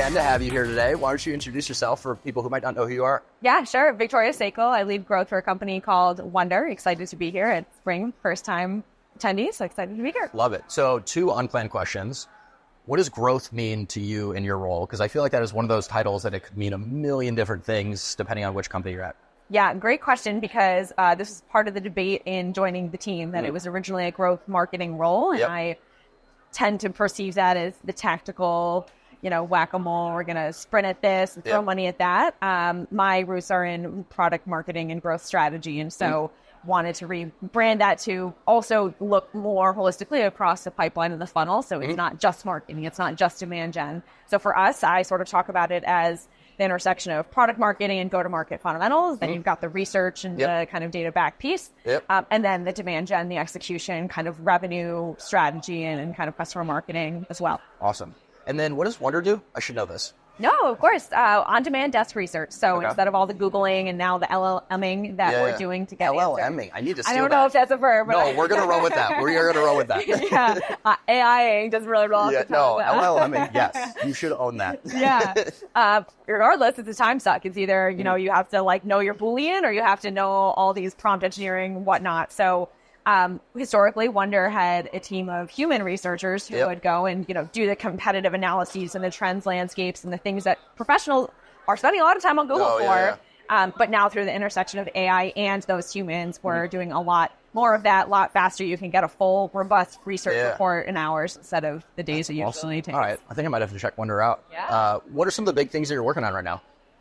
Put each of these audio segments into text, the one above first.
again to have you here today. Why don't you introduce yourself for people who might not know who you are? Yeah, sure. Victoria Sakal. I lead growth for a company called Wonder. Excited to be here at Spring. First time attendee, so excited to be here. Love it. So 2 unplanned questions. What does growth mean to you in your role? Because I feel like that is one of those titles that it could mean a million different things depending on which company you're at. Yeah, great question, because this is part of the debate in joining the team, that it was originally a growth marketing role, and I tend to perceive that as the tactical, whack-a-mole, we're going to sprint at this and throw money at that. My roots are in product marketing and growth strategy, and so wanted to rebrand that to also look more holistically across the pipeline and the funnel. So it's not just marketing, it's not just demand gen. So for us, I sort of talk about it as the intersection of product marketing and go-to-market fundamentals. Then you've got the research and the kind of data back piece. And then the demand gen, the execution, kind of revenue strategy and kind of customer marketing as well. Awesome. And then what does Wonder do? I should know this. No, of course. On-demand desk research. So instead of all the Googling and now the LLMing that we're doing to get LLMing. I need to steal that. I don't know if that's a verb. But no, we're going to roll with that. We're going to roll with that. AIing doesn't really roll off the tongue. No, LLMing, yes. You should own that. Regardless, it's a time suck. It's either, you have to know your Boolean or you have to know all these prompt engineering, whatnot. So historically, Wonder had a team of human researchers who would go and, do the competitive analyses and the trends landscapes and the things that professionals are spending a lot of time on Google for. But now through the intersection of AI and those humans, we're doing a lot more of that, a lot faster. You can get a full, robust research report in hours instead of the days it usually takes. All right. I think I might have to check Wonder out. What are some of the big things that you're working on right now?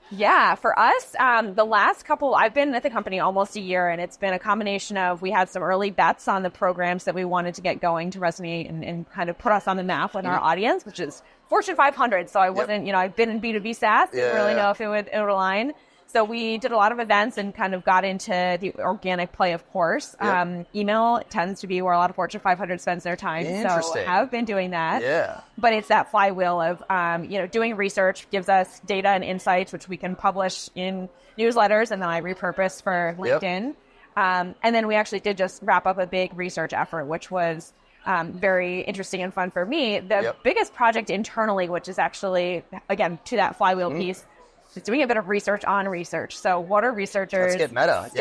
Yeah, for us, the last couple, I've been at the company almost a year, and it's been a combination of, we had some early bets on the programs that we wanted to get going to resonate and kind of put us on the map with our audience, which is Fortune 500. So I wasn't, I've been in B2B SaaS, didn't really know if it would align. So we did a lot of events and kind of got into the organic play, of course. Email tends to be where a lot of Fortune 500 spends their time. So have been doing that. But it's that flywheel of, doing research gives us data and insights, which we can publish in newsletters, and then I repurpose for LinkedIn. And then we actually did just wrap up a big research effort, which was very interesting and fun for me. The biggest project internally, which is actually, again, to that flywheel piece, is doing a bit of research on research. So what are researchers? Let's get meta.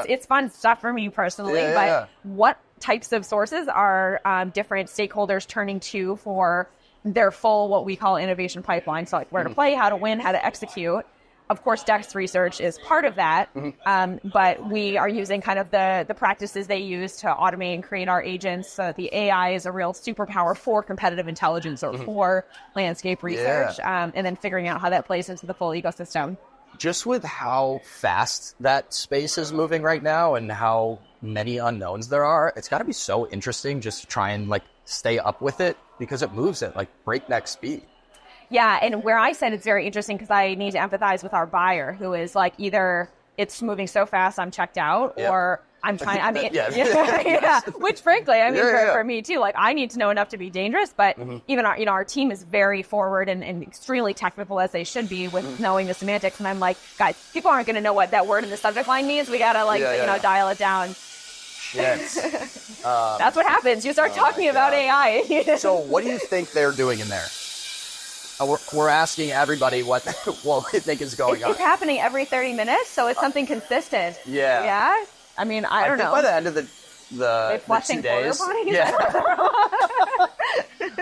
It's fun stuff for me personally. But what types of sources are different stakeholders turning to for their full, what we call innovation pipeline? So where to play, how to win, how to execute. Of course, Dex research is part of that, but we are using kind of the practices they use to automate and create our agents. So the AI is a real superpower for competitive intelligence or for landscape research, and then figuring out how that plays into the full ecosystem. Just with how fast that space is moving right now and how many unknowns there are, it's got to be so interesting just to try and stay up with it, because it moves at breakneck speed. Yeah, and where I said it's very interesting because I need to empathize with our buyer, who is either it's moving so fast I'm checked out, or I'm trying. Which frankly, for me too. I need to know enough to be dangerous, but even our team is very forward and extremely technical, as they should be, with knowing the semantics. And I'm like, guys, people aren't going to know what that word in the subject line means. We gotta dial it down. Shit. That's what happens. You start talking about AI. So what do you think they're doing in there? We're asking everybody what we think is going on. It's happening every 30 minutes, so it's something consistent. Yeah? I mean, I don't know. By the end of the 2 days.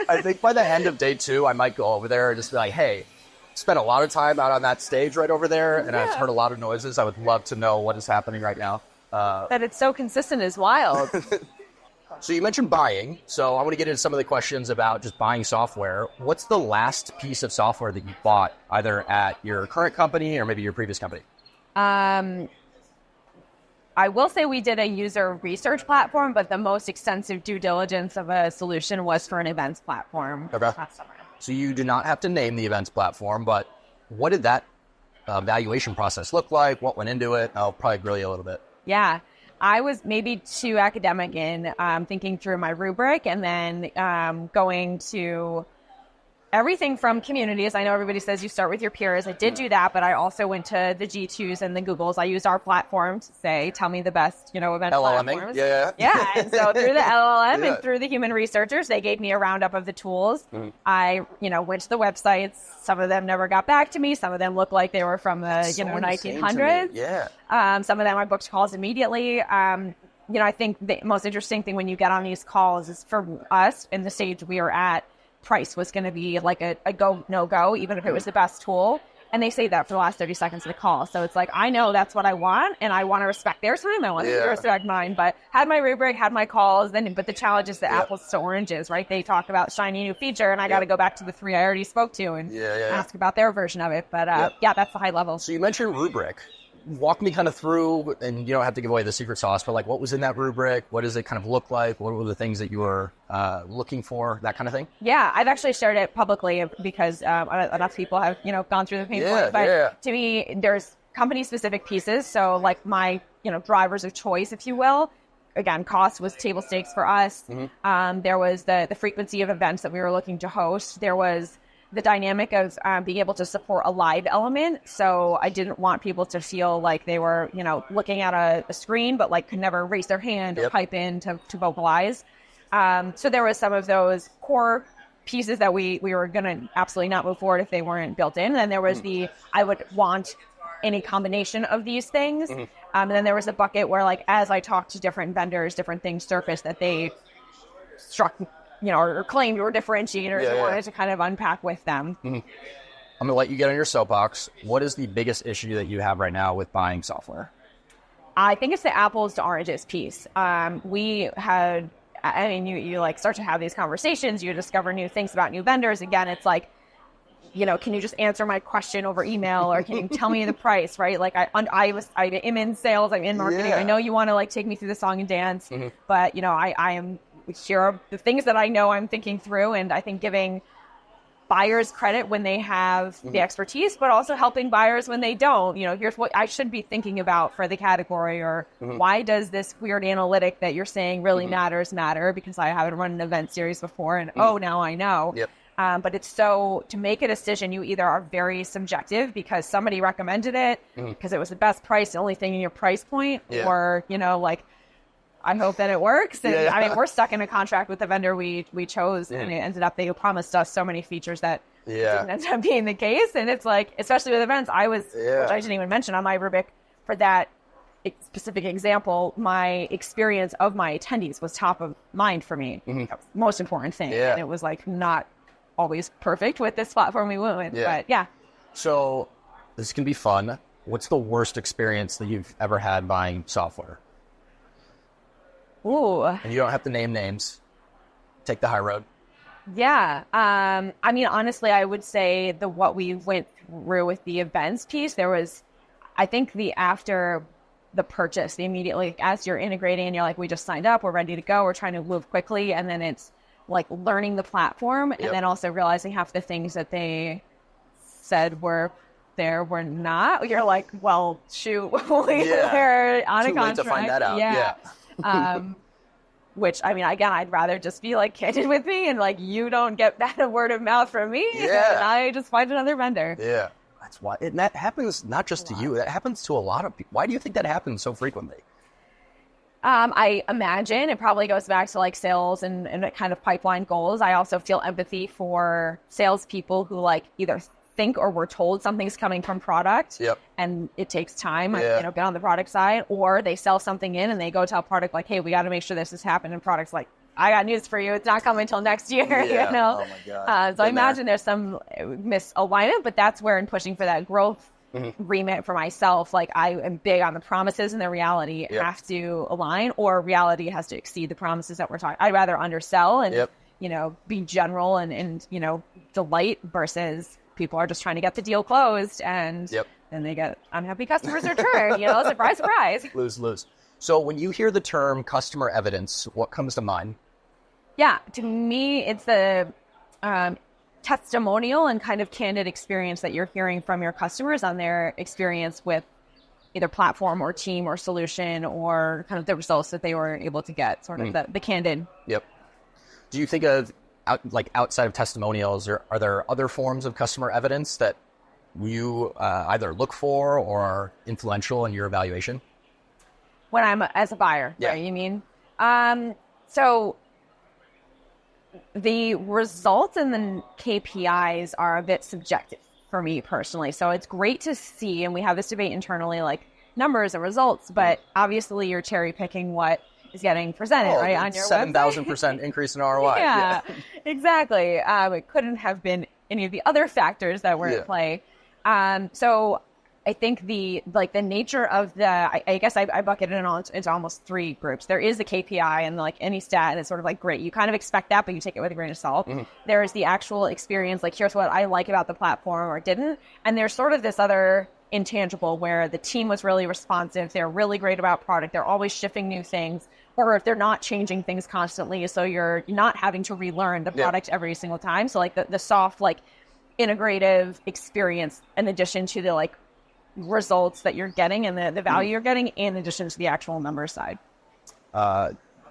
I think by the end of day 2, I might go over there and just be like, hey, spent a lot of time out on that stage right over there, and I've heard a lot of noises. I would love to know what is happening right now. That it's so consistent is wild. So you mentioned buying, so I want to get into some of the questions about just buying software. What's the last piece of software that you bought, either at your current company or maybe your previous company? I will say we did a user research platform, but the most extensive due diligence of a solution was for an events platform last summer. So you do not have to name the events platform, but what did that valuation process look like? What went into it? I'll probably grill you a little bit. Yeah. I was maybe too academic in thinking through my rubric, and then going to everything from communities. I know everybody says you start with your peers. I did do that, but I also went to the G2s and the Googles. I used our platform to say, tell me the best, event platforms. Yeah. Yeah. And so through the LLM Yeah. and through the human researchers, they gave me a roundup of the tools. I, went to the websites. Some of them never got back to me. Some of them looked like they were from the, 1900s. Yeah. Some of them I booked calls immediately. I think the most interesting thing when you get on these calls is for us in the stage we were at, price was going to be like a go, no go, even if it was the best tool. And they say that for the last 30 seconds of the call. So it's like, I know that's what I want, and I want to respect their time. I want them to respect mine. But had my rubric, had my calls, but the challenge is the apples to oranges, right? They talk about shiny new feature, and I got to go back to the 3 I already spoke to and ask about their version of it. But that's the high level. So you mentioned rubric. Walk me kind of through, and you don't have to give away the secret sauce, but like what was in that rubric? What does it kind of look like? What were the things that you were looking for? That kind of thing? Yeah, I've actually shared it publicly because enough people have, gone through the pain point. But to me, there's company-specific pieces. So like my, drivers of choice, if you will. Again, cost was table stakes for us. There was the frequency of events that we were looking to host. There was the dynamic of being able to support a live element. So I didn't want people to feel like they were, looking at a screen, but like could never raise their hand or pipe in to vocalize. So there was some of those core pieces that we were going to absolutely not move forward if they weren't built in. And then there was I would want any combination of these things. And then there was a bucket where like, as I talked to different vendors, different things surfaced that they struck or claimed or differentiators or wanted to kind of unpack with them. I'm going to let you get on your soapbox. What is the biggest issue that you have right now with buying software? I think it's the apples to oranges piece. You like start to have these conversations, you discover new things about new vendors. Again, it's like, can you just answer my question over email, or can you tell me the price, right? Like I am in sales, I'm in marketing. I know you want to like take me through the song and dance, but I am here are the things that I know I'm thinking through, and I think giving buyers credit when they have the expertise, but also helping buyers when they don't. Here's what I should be thinking about for the category, or why does this weird analytic that you're saying really matter? Because I haven't run an event series before, and now I know. But it's to make a decision, you either are very subjective because somebody recommended it, because it was the best price, the only thing in your price point, or, I hope that it works. And I mean, we're stuck in a contract with the vendor we chose, and it ended up they promised us so many features that didn't end up being the case. And it's like, especially with events, which I didn't even mention on my rubric for that specific example, my experience of my attendees was top of mind for me. That was the most important thing. And it was like not always perfect with this platform we went with. But So this can be fun. What's the worst experience that you've ever had buying software? Ooh. And you don't have to name names. Take the high road. Yeah. I mean, honestly, I would say what we went through with the events piece, there was, I think after the purchase, the immediately, as you're integrating and you're like, we just signed up, we're ready to go, we're trying to move quickly. And then it's like learning the platform and then also realizing half the things that they said were there were not. You're like, well, shoot, we're on a contract. Too late to find that out. Which, I mean, again, I'd rather just be like candid with me and like, you don't get that word of mouth from me. And I just find another vendor. Yeah. That's why. And that happens not just to you. That happens to a lot of people. Why do you think that happens so frequently? I imagine it probably goes back to like sales and kind of pipeline goals. I also feel empathy for salespeople who like either think or were told something's coming from product and it takes time, get on the product side, or they sell something in and they go tell product like, hey, we got to make sure this has happened. And product's like, I got news for you. It's not coming until next year, Oh my God. So I imagine there's some misalignment, but that's where in pushing for that growth remit for myself, like I am big on the promises and the reality have to align, or reality has to exceed the promises that we're talking. I'd rather undersell and, be general and delight versus people are just trying to get the deal closed and then they get unhappy customers return, surprise, surprise. Lose. So when you hear the term customer evidence, what comes to mind? Yeah, to me, it's the testimonial and kind of candid experience that you're hearing from your customers on their experience with either platform or team or solution or kind of the results that they were able to get, sort of the candid. Do you think of outside of testimonials, are there other forms of customer evidence that you either look for or are influential in your evaluation? When I'm as a buyer, Yeah. right, you mean? So the results and the KPIs are a bit subjective for me personally. So it's great to see, and we have this debate internally, like numbers and results, but obviously you're cherry picking what is getting presented, right, on your 7,000% increase in ROI. Yeah, exactly. It couldn't have been any of the other factors that were at play. So I think the nature of I guess I bucket it into almost three groups. There is the KPI and like any stat, and it's sort of like, great, you kind of expect that, but you take it with a grain of salt. There is the actual experience, like here's what I like about the platform or didn't. And there's sort of this other intangible where the team was really responsive. They're really great about product. They're always shipping new things, or if they're not changing things constantly. So you're not having to relearn the product every single time. So like the soft, like integrative experience in addition to the like results that you're getting and the value you're getting in addition to the actual number side.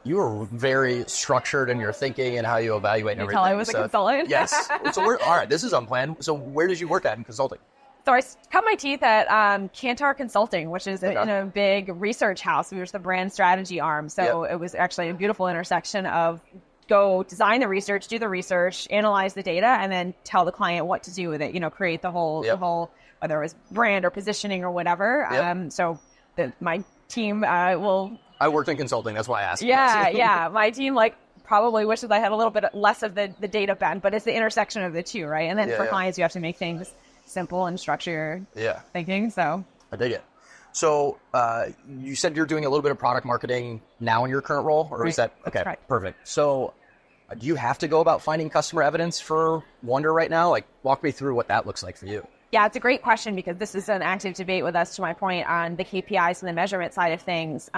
You were very structured in your thinking and how you evaluate and everything. Until I was a consultant. Yes. So all right, this is unplanned. So where did you work at in consulting? So I cut my teeth at Kantar Consulting, which is in a big research house. We were the brand strategy arm. So it was actually a beautiful intersection of go design the research, do the research, analyze the data, and then tell the client what to do with it. You know, create the whole, whether it was brand or positioning or whatever. So my team will. I worked in consulting. That's why I asked. Yeah. My team probably wishes I had a little bit less of the data bent, but it's the intersection of the two, right? And then for clients, you have to make things simple and structure your thinking. So I dig it. So you said you're doing a little bit of product marketing now in your current role, or is that okay? Perfect. So do you have to go about finding customer evidence for Wonder right now? Like, walk me through what that looks like for you. Yeah, it's a great question because this is an active debate with us, to my point, on the KPIs and the measurement side of things.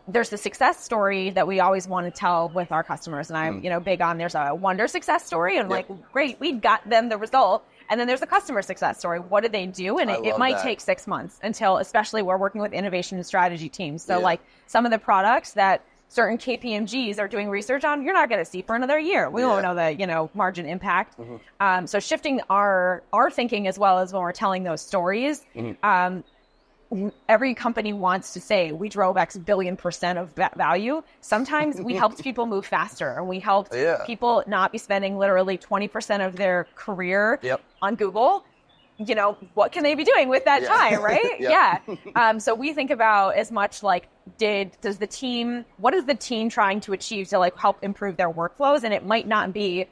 There's the success story that we always want to tell with our customers. And I'm, big on, there's a Wonder success story and like, great, we got them the result. And then there's a customer success story. What did they do? And it might take 6 months until, especially we're working with innovation and strategy teams. So like some of the products that certain KPMGs are doing research on, you're not going to see for another year. We won't know the, margin impact. So shifting our thinking as well as when we're telling those stories, every company wants to say we drove X billion% of value. Sometimes we helped people move faster, and we helped people not be spending literally 20% of their career on Google. What can they be doing with that time, right? So we think about as much like, what is the team trying to achieve to like help improve their workflows? And it might not be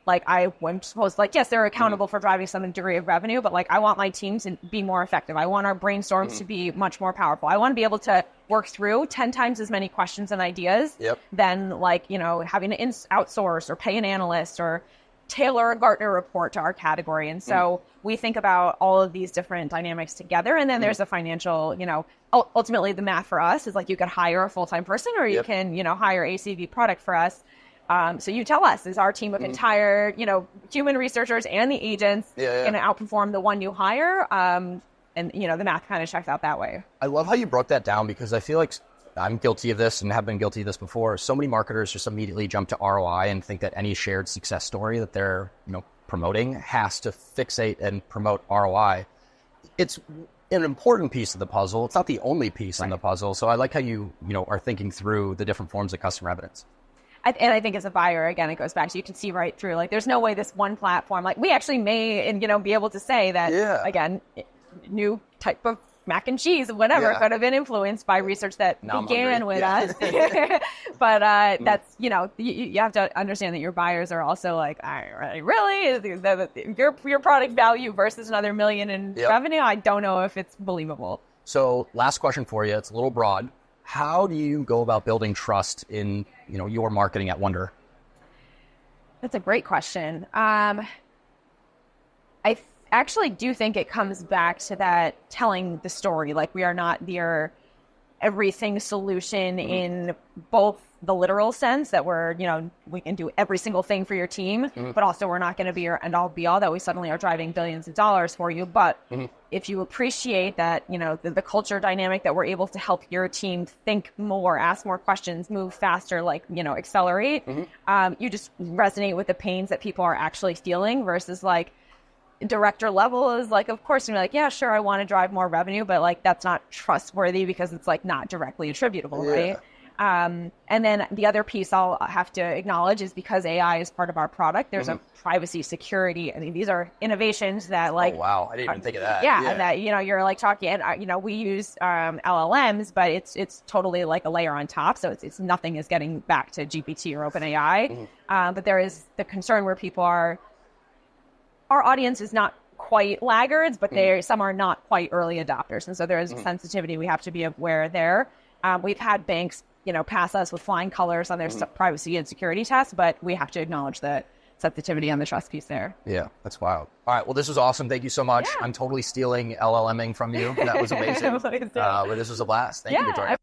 like, I'm supposed yes, they're accountable for driving some degree of revenue, but like, I want my team to be more effective. I want our brainstorms to be much more powerful. I want to be able to work through 10 times as many questions and ideas than like, having to outsource or pay an analyst or tailor a Gartner report to our category. And so we think about all of these different dynamics together. And then there's a financial, ultimately the math for us is like, you could hire a full-time person or you can, hire ACV product for us. So you tell us, is our team of entire, human researchers and the agents going to outperform the one you hire? And, the math kind of checks out that way. I love how you broke that down because I feel like I'm guilty of this and have been guilty of this before. So many marketers just immediately jump to ROI and think that any shared success story that they're, promoting has to fixate and promote ROI. It's an important piece of the puzzle. It's not the only piece in the puzzle. So I like how you, are thinking through the different forms of customer evidence. And I think as a buyer, again, it goes back to, you can see right through, like, there's no way this one platform, like, we actually may, and, be able to say that, again, new type of mac and cheese, whatever, could have been influenced by research that began with us. But that's, you have to understand that your buyers are also like, really? Is your product value versus another $1 million in revenue? I don't know if it's believable. So last question for you. It's a little broad. How do you go about building trust in, your marketing at Wonder? That's a great question. I actually do think it comes back to that telling the story. Like, we are not your everything solution in both the literal sense that we're, we can do every single thing for your team, but also we're not going to be your end all be all, that we suddenly are driving billions of dollars for you. But if you appreciate that, the culture dynamic, that we're able to help your team think more, ask more questions, move faster, accelerate, you just resonate with the pains that people are actually feeling versus director level is of course you're yeah, sure, I want to drive more revenue, but that's not trustworthy because it's not directly attributable, right? And then the other piece I'll have to acknowledge is because AI is part of our product, there's a privacy security. I mean, these are innovations that oh wow, I didn't even think of that. Yeah. That you're talking, and we use LLMs, but it's totally a layer on top. So it's nothing is getting back to GPT or OpenAI. But there is the concern where people are. Our audience is not quite laggards, but some are not quite early adopters, and so there is sensitivity we have to be aware there. We've had banks, pass us with flying colors on their privacy and security tests, but we have to acknowledge that sensitivity on the trust piece there. Yeah, that's wild. All right, well, this was awesome. Thank you so much. Yeah. I'm totally stealing LLMing from you. That was amazing. But this was a blast. Thank you, Victoria.